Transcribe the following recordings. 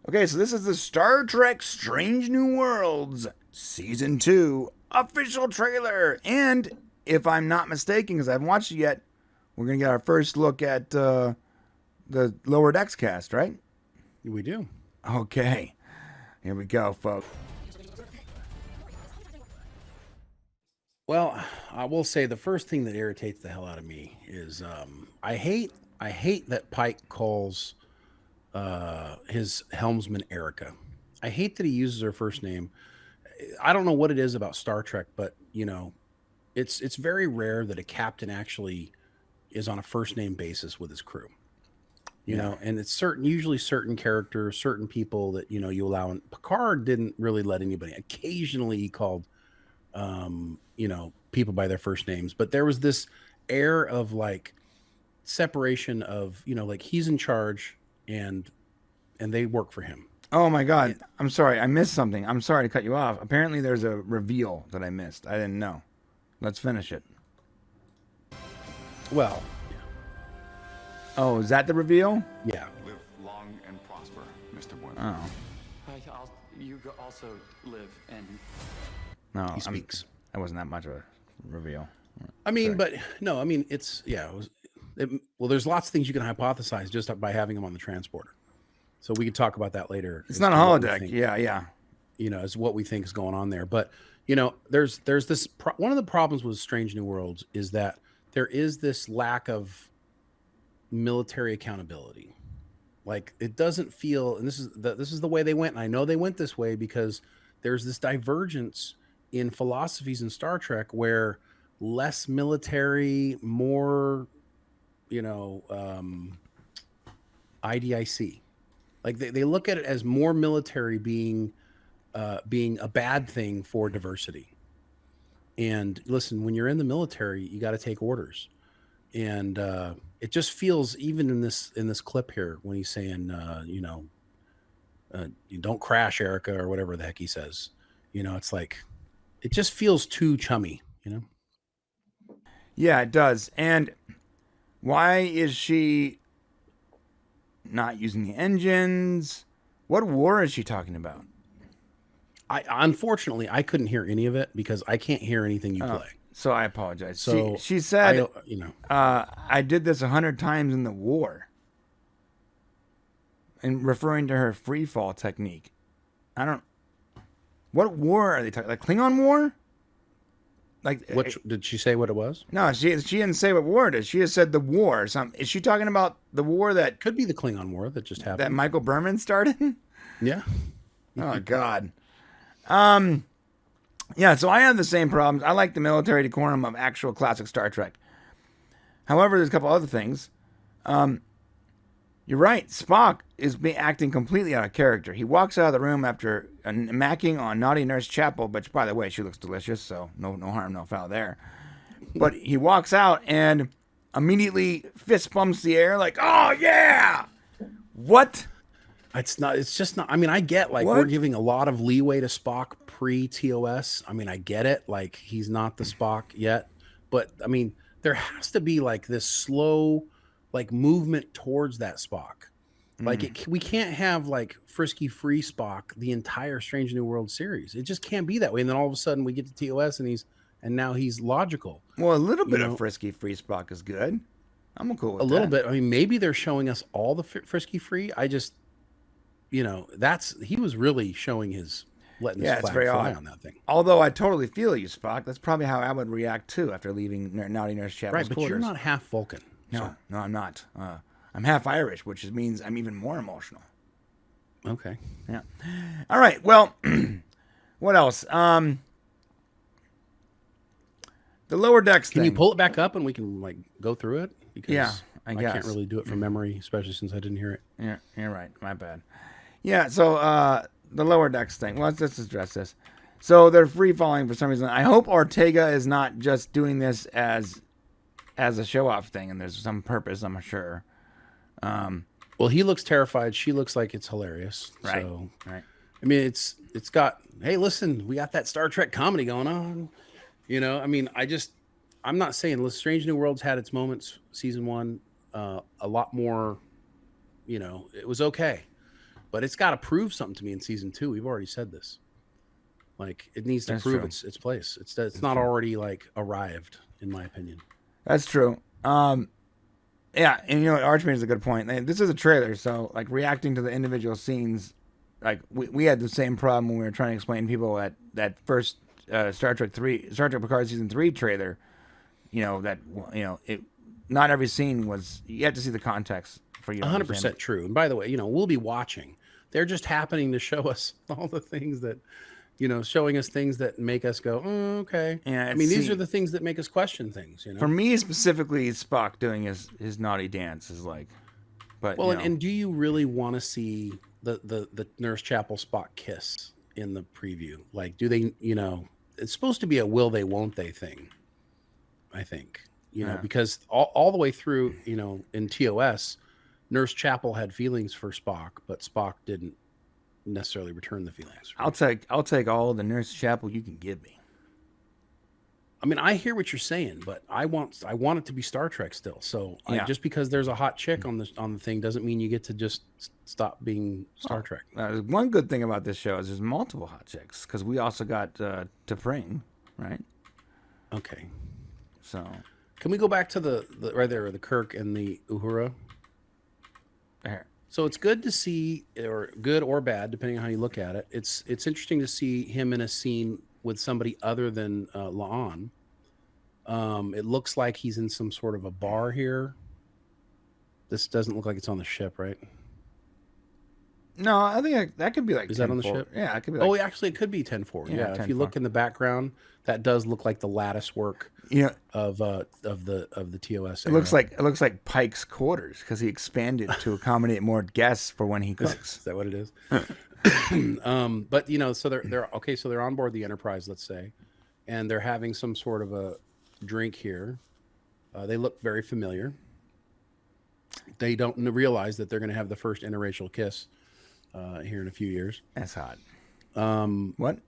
Okay, so this is the Star Trek Strange New Worlds Season 2 official trailer. And if I'm not mistaken, because I haven't watched it yet, we're going to get our first look at the Lower Decks cast, right? We do. Okay, here we go, folks. Well, I will say the first thing that irritates the hell out of me is I hate that Pike calls his helmsman Erica. I hate that he uses her first name. I don't know what it is about Star Trek, but it's very rare that a captain actually is on a first name basis with his crew. And it's usually certain characters, certain people that you allow. And Picard didn't really let anybody. Occasionally, he called people by their first names, but there was this air of like separation of like he's in charge and they work for him. Oh my God, I'm sorry, I missed something. I'm sorry to cut you off. Apparently, there's a reveal that I missed. I didn't know. Let's finish it. Well, Oh, is that the reveal? yeah. Live long and prosper, Mr. Boimler. Oh, You also live and no, He speaks. that wasn't that much of a reveal. I mean, Sorry. but no, I mean, well, there's lots of things you can hypothesize just by having him on the transporter. So we could talk about that later. It's as not a to what we holodeck. think, Yeah. as what we think is going on there. But, there's this, one of the problems with Strange New Worlds is that there is this lack of military accountability. Like it doesn't feel, and this is the way they went. And I know they went this way because there's this divergence in philosophies in Star Trek where less military, more, IDIC. Like they look at it as more military being a bad thing for diversity. And listen, when you're in the military, you got to take orders. And it just feels, even in this clip here, when he's saying, you don't crash, Erica, or whatever the heck he says. It's like it just feels too chummy. Yeah, it does. And why is she not using the engines? What war is she talking about? Unfortunately, I couldn't hear any of it because I can't hear anything you play. So I apologize. So she said, I I did this 100 times in the war. And referring to her free fall technique. What war are they talking? Like Klingon war? Like which did she say what it was? No, she didn't say what war it is. She just said the war or something. Is she talking about the war that Could be the Klingon War that just happened. that Michael Berman started? Yeah. Oh God. Yeah, so I have the same problems. I like the military decorum of actual classic Star Trek. However, there's a couple other things. You're right. Spock is acting completely out of character. He walks out of the room after macking on Naughty Nurse Chapel, which, by the way, she looks delicious, so no harm, no foul there. But he walks out and immediately fist bumps the air like, oh, yeah! What? It's just not. I mean, I get like What? we're giving a lot of leeway to Spock pre-TOS. I mean, I get it. Like he's not the Spock yet, but I mean, there has to be like this slow, like movement towards that Spock. Like we can't have like frisky free Spock the entire Strange New World series. It just can't be that way. And then all of a sudden we get to TOS and now he's logical. Well, a little bit of frisky free Spock is good. I'm cool with that. A little bit. I mean, maybe they're showing us all the frisky free. I just, he was really showing his letting his Yeah, it's flag very fly odd. on that thing. Although I totally feel you, Spock. That's probably how I would react too after leaving Naughty Nurse Chapel's Right, but quarters. you're not half Vulcan. No, I'm not. I'm half Irish, which means I'm even more emotional. Okay. Yeah. All right. Well, what else? The lower decks Can thing. you pull it back up and we can like go through it? Because Yeah, I I guess. can't really do it from memory, especially since I didn't hear it. Yeah, you're right. My bad. Yeah. So the lower decks thing. Well, let's address this. So they're free falling for some reason. I hope Ortega is not just doing this as a show off thing, and there's some purpose. I'm sure. Well, he looks terrified. She looks like it's hilarious. Right. So, Right. I mean, it's got, hey, listen, we got that Star Trek comedy going on. I mean, I'm not saying Strange New Worlds had its moments, season 1, a lot more, it was okay. but it's got to prove something to me in season 2. We've already said this. Like, it needs to That's prove true. its place. It's not already like arrived, in my opinion. That's true. Yeah, and you know, Arch makes a good point. This is a trailer, so like reacting to the individual scenes, like we had the same problem when we were trying to explain to people at that first Star Trek Picard season 3 trailer. You know that not every scene was. You have to see the context for you. 100% true. And by the way, you know, we'll be watching. They're just happening to show us all the things that, you know, showing us things that make us go, oh, okay. Yeah, I mean, these are the things that make us question things, you know. For me specifically, Spock doing his naughty dance is like, but well, you know. and do you really want to see the Nurse Chapel Spock kiss in the preview? Like, do they, you know, it's supposed to be a will they, won't they thing, I think, you know, because all the way through, you know, in TOS, Nurse Chapel had feelings for Spock, but Spock didn't necessarily return the feelings. Right? I'll take all the Nurse Chapel you can give me. I mean, I hear what you're saying, but I want it to be Star Trek still. So just because there's a hot chick on the thing doesn't mean you get to just stop being Star Trek. One good thing about this show is there's multiple hot chicks because we also got T'Pring, right? Okay. So can we go back to the right there, the Kirk and the Uhura? There. So it's good to see, or good or bad, depending on how you look at it. It's interesting to see him in a scene with somebody other than La'an. It looks like he's in some sort of a bar here. This doesn't look like it's on the ship, right? No, I think that could be like. Is that on the ship? Yeah, it could be. Like, actually, it could be 10-4. Yeah, 10-4. If you look in the background, that does look like the lattice work. Of the TOS. It looks like Pike's quarters because he expanded to accommodate more guests for when he cooks. Is that what it is? But you know, so they're okay. So they're on board the Enterprise, let's say, and they're having some sort of a drink here. They look very familiar. They don't realize that they're going to have the first interracial kiss here in a few years. That's hot. What?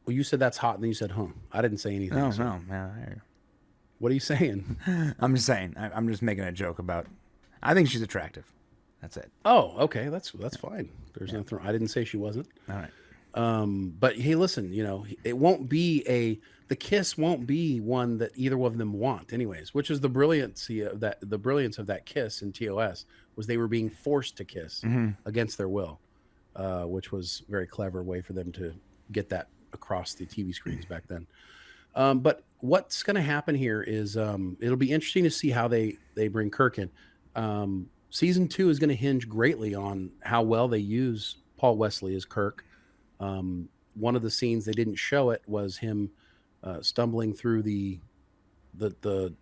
Well, you said that's hot, and then you said, "Huh." I didn't say anything. No. What are you saying? I'm just saying. I'm just making a joke about. I think she's attractive. That's it. Oh, okay. That's fine. There's nothing. I didn't say she wasn't. All right. But hey, listen. You know, it won't be the kiss won't be one that either of them want, anyways. Which is the brilliancy of that. The brilliance of that kiss in TOS was they were being forced to kiss against their will, which was a very clever way for them to get that across the TV screens back then. But what's going to happen here is it'll be interesting to see how they bring Kirk in. Season 2 is going to hinge greatly on how well they use Paul Wesley as Kirk. One of the scenes they didn't show it was him stumbling through the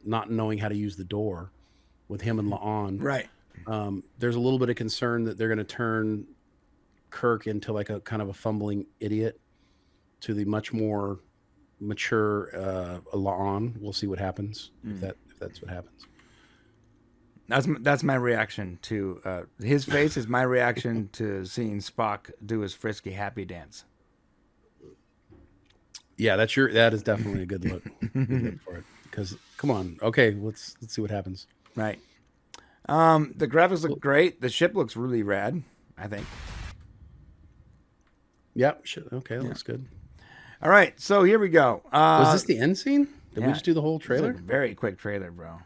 not knowing how to use the door with him and La'an. Right. There's a little bit of concern that they're going to turn Kirk into like a kind of a fumbling idiot to the much more mature La'an. We'll see what happens if that's what happens. That's my reaction to his face. Is my reaction to seeing Spock do his frisky happy dance. Yeah, that is definitely a good look. Good look for it. Because come on, okay, let's see what happens. Right. The graphics look great. The ship looks really rad, I think. Yep. Okay, that looks good. All right, so here we go. Was this the end scene? Did we just do the whole trailer? It's a very quick trailer, bro.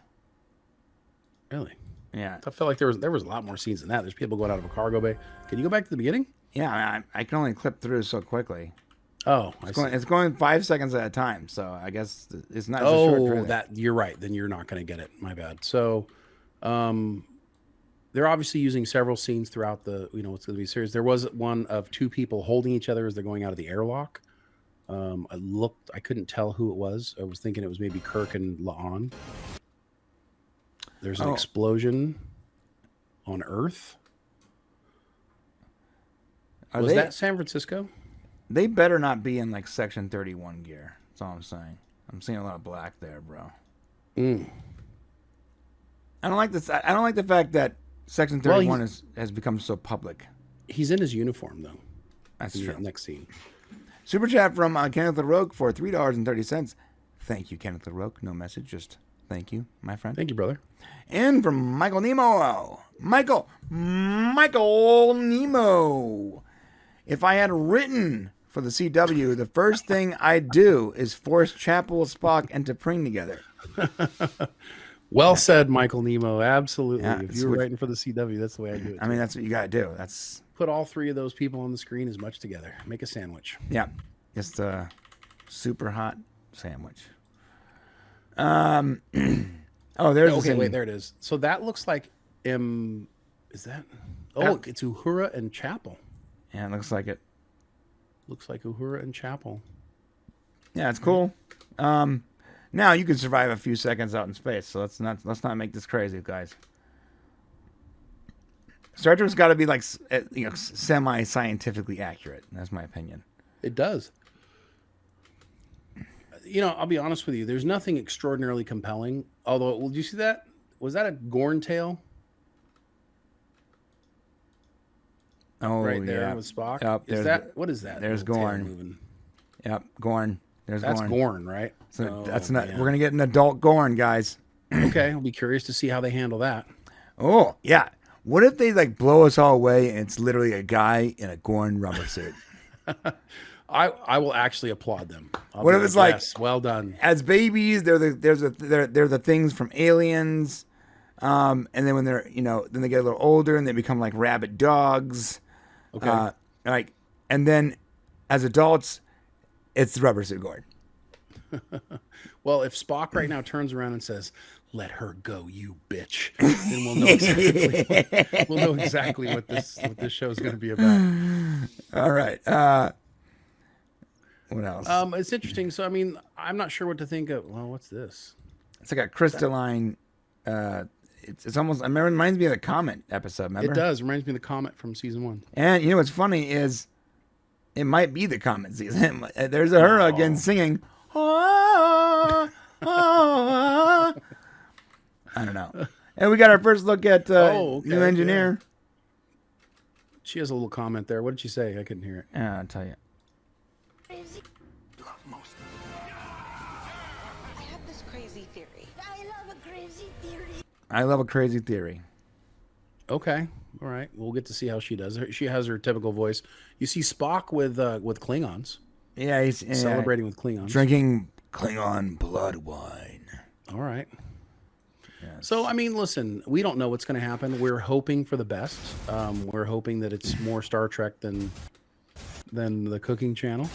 Really? Yeah. I felt like there was a lot more scenes than that. There's people going out of a cargo bay. Can you go back to the beginning? Yeah, I can only clip through so quickly. Oh, it's going 5 seconds at a time, so I guess it's not. Oh, a short trailer. That you're right. Then you're not going to get it. My bad. So, they're obviously using several scenes throughout the it's going to be a series. There was one of two people holding each other as they're going out of the airlock. I couldn't tell who it was. I was thinking it was maybe Kirk and La'an. There's an explosion on Earth. Was that San Francisco? They better not be in like Section 31 gear. That's all I'm saying. I'm seeing a lot of black there, bro. I don't like this. I don't like the fact that Section 31 has become so public. He's in his uniform though. That's true. Next scene. Super chat from Kenneth LaRoque for $3.30. Thank you, Kenneth LaRoque. No message, just Thank you, my friend. Thank you, brother. And from Michael Nemo. Michael Nemo. If I had written for the CW, the first thing I'd do is force Chapel, Spock, and T'Pring together. Well said, Michael Nemo. Absolutely. Yeah, If you were writing for the CW, that's the way I do it. I mean, that's what you got to do. That's Put all three of those people on the screen as much together. Make a sandwich. yeah, just a super hot sandwich. Oh, there's Okay, wait, there it is. So that looks like is that? Oh, it's Uhura and Chapel. Yeah, it looks like it. Looks like Uhura and Chapel. Yeah, it's cool. Now you can survive a few seconds out in space, so let's not make this crazy, guys. Star Trek's got to be like semi-scientifically accurate. That's my opinion. It does. I'll be honest with you. There's nothing extraordinarily compelling. Although, did you see that? Was that a Gorn tail? Oh, Right there yeah. with Spock. Yep, What is that? There's little tail Gorn. moving? Yep, Gorn. That's Gorn, right? So Oh, that's not. man. We're gonna get an adult Gorn, guys. Okay, I'll be curious to see how they handle that. Oh yeah. What if they like blow us all away and it's literally a guy in a Gorn rubber suit? I will actually applaud them. What if it's like, yes, well done. As babies, they're the things from Aliens, and then when they're then they get a little older and they become like rabid dogs. Okay. And then as adults, it's the rubber suit Gorn. Well, if Spock right now turns around and says, "Let her go, you bitch," then we'll know exactly what this show is going to be about. All right. What else? It's interesting. So, I mean, I'm not sure what to think of. Well, what's this? It's like a crystalline. It's almost. It reminds me of the Comet episode. Remember? It does. Reminds me of the Comet from season 1. And you know what's funny is, it might be the Comet season. There's a her again singing. I don't know. And we got our first look at new engineer. Yeah. She has a little comment there. What did she say? I couldn't hear it. Yeah, I'll tell you. I have this crazy theory. I love a crazy theory. I love a crazy theory. Okay. All right. We'll get to see how she does. She has her typical voice. You see Spock with Klingons. Yeah, he's celebrating with Klingons. Drinking Klingon blood wine. All right. Yes. So, I mean, listen, we don't know what's going to happen. We're hoping for the best. We're hoping that it's more Star Trek than the cooking channel.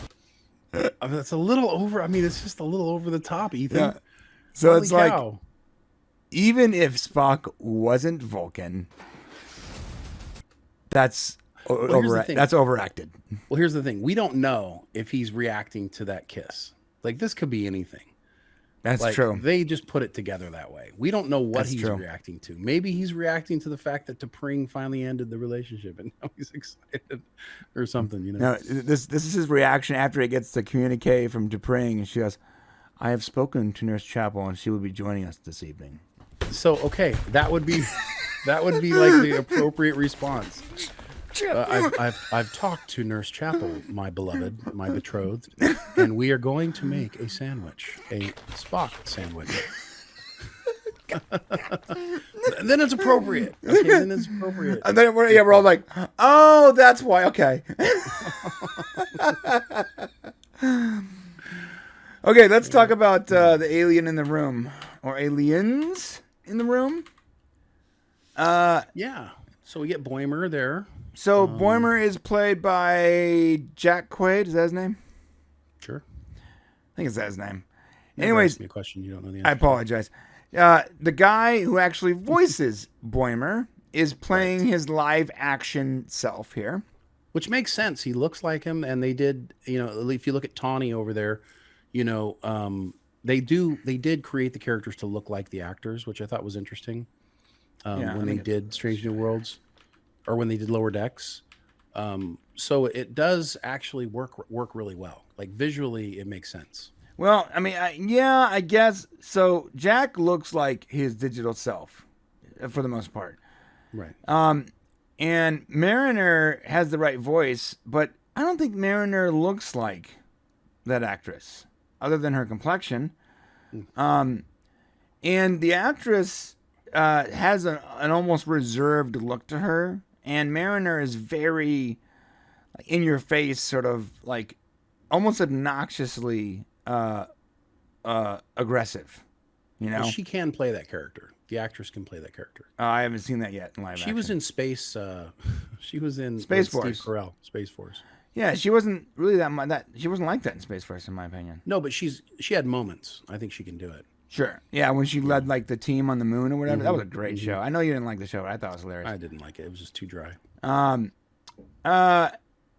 That's a little over. I mean, it's just a little over the top, Ethan. Yeah. So Holy it's cow. like, even if Spock wasn't Vulcan, that's that's overacted. Well, here's the thing. We don't know if he's reacting to that kiss. Like, this could be anything. That's true. They just put it together that way. We don't know what That's he's true. reacting to. Maybe he's reacting to the fact that T'Pring finally ended the relationship and now he's excited or something, you know. No, this is his reaction after he gets the communique from T'Pring, and she goes, "I have spoken to Nurse Chapel, and she will be joining us this evening." So, okay, that would be like the appropriate response. I've talked to Nurse Chapel, my beloved, my betrothed, and we are going to make a sandwich, a Spock sandwich. Then it's appropriate. Okay, then it's appropriate. And then we're all like, "Oh, that's why." Okay. Okay, let's talk about the alien in the room, or aliens in the room. Yeah. So we get Boimler there. So Boimler is played by Jack Quaid. Is that his name? Sure. I think it's that his name. Never Anyways, ask me a question you don't know the I answer. apologize. The guy who actually voices Boimler is playing his live action self here. Which makes sense. He looks like him, and they did, if you look at Tawny over there, they did create the characters to look like the actors, which I thought was interesting. When they did Strange New Worlds, or when they did Lower Decks. So it does actually work really well. Like, visually, it makes sense. Well, I mean, I guess so. Jack looks like his digital self, for the most part. Right. And Mariner has the right voice, but I don't think Mariner looks like that actress, other than her complexion. And the actress has an almost reserved look to her, and Mariner is very in your face, sort of like almost obnoxiously aggressive. You know, Well, she can play that character. The actress can play that character. I haven't seen that yet in live action. She was in Space. She was in Space Steve Force. Carell, Space Force. Yeah, she wasn't really that. She wasn't like that in Space Force, in my opinion. No, but she had moments. I think she can do it. Sure. Yeah, when she led like the team on the moon or whatever, that was a great show. I know you didn't like the show, but I thought it was hilarious. I didn't like it. It was just too dry. I'm trying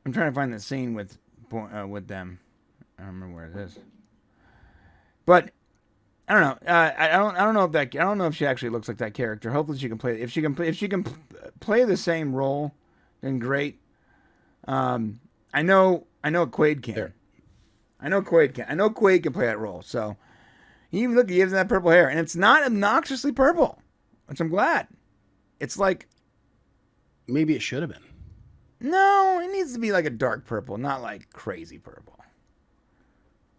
to find the scene with them. I don't remember where it is. But I don't know. I don't know if she actually looks like that character. Hopefully she can play. If she can play the same role, then great. I know Quaid can. There. I know Quaid can play that role. So even look, he gives him that purple hair, and it's not obnoxiously purple, which I'm glad. It's like, Maybe it should have been. no, it needs to be like a dark purple, not like crazy purple.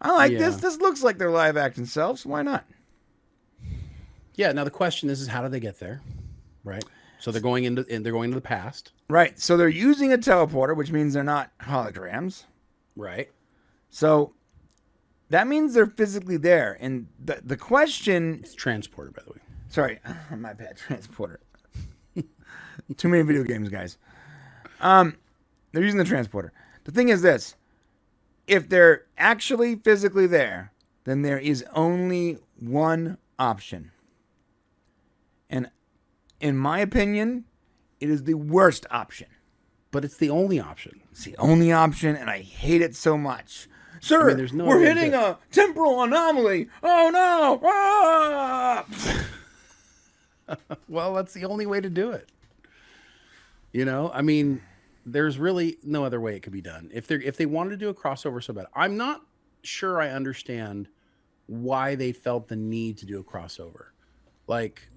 I like this. This looks like their live action selves. Why not? Yeah. Now the question is how do they get there? Right. So they're going into the past. Right. So they're using a teleporter, which means they're not holograms. Right. So that means they're physically there. And the question... It's transporter, by the way. Sorry. My bad. Transporter. Too many video games, guys. They're using the transporter. The thing is this. If they're actually physically there, then there is only one option. And in my opinion, it is the worst option. But it's the only option. It's the only option, and I hate it so much. Sir, there's no we're way to hitting do it. a temporal anomaly. Oh, no. Ah! Well, that's the only way to do it. You know, I mean, there's really no other way it could be done. If they wanted to do a crossover so bad, I'm not sure I understand why they felt the need to do a crossover. Like,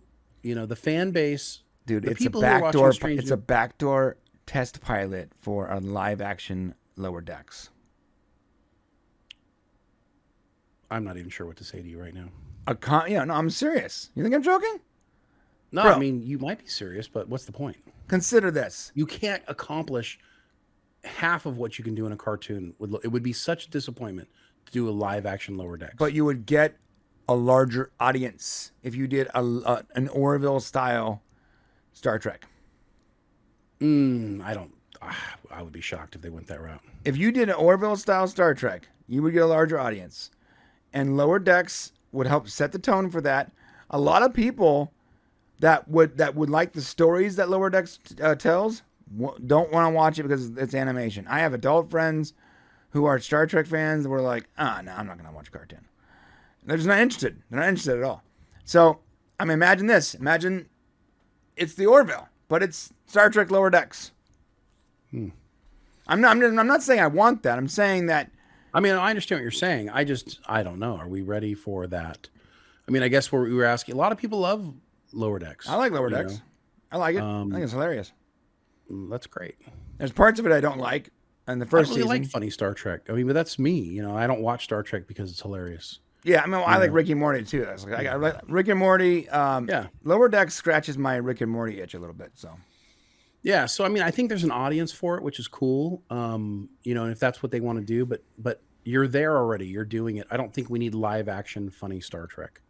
you know, the fan base, Dude, the it's a people who are watching backdoor. Stranger- It's a backdoor test pilot for a live action Lower Decks. I'm not even sure what to say to you right now. No, I'm serious. You think I'm joking? No, Bro. I mean, you might be serious, but what's the point? Consider this. You can't accomplish half of what you can do in a cartoon. It would be such a disappointment to do a live action Lower Decks. But you would get a larger audience if you did an Orville style Star Trek. I would be shocked if they went that route. If you did an Orville style Star Trek, you would get a larger audience. And Lower Decks would help set the tone for that. A lot of people that would like the stories that Lower Decks tells don't want to watch it because it's animation. I have adult friends who are Star Trek fans that were like, no, I'm not going to watch a cartoon. They're just not interested. They're not interested at all. So, I mean, imagine this. Imagine it's the Orville, but it's Star Trek Lower Decks. I'm not saying I want that. I'm saying that. I mean, I understand what you're saying. I don't know. Are we ready for that? I mean, I guess we were asking. A lot of people love Lower Decks. I like Lower Decks. know? I like it. I think it's hilarious. That's great. There's parts of it I don't like. In the I first really season, like funny Star Trek. I mean, but that's me. You know, I don't watch Star Trek because it's hilarious. yeah, I mean, I like Rick and Morty too. That's like I like Rick and Morty. Yeah. Lower Decks scratches my Rick and Morty itch a little bit. So Yeah, so I mean, I think there's an audience for it, which is cool. You know, and if that's what they want to do, but you're there already. You're doing it. I don't think we need live action funny Star Trek.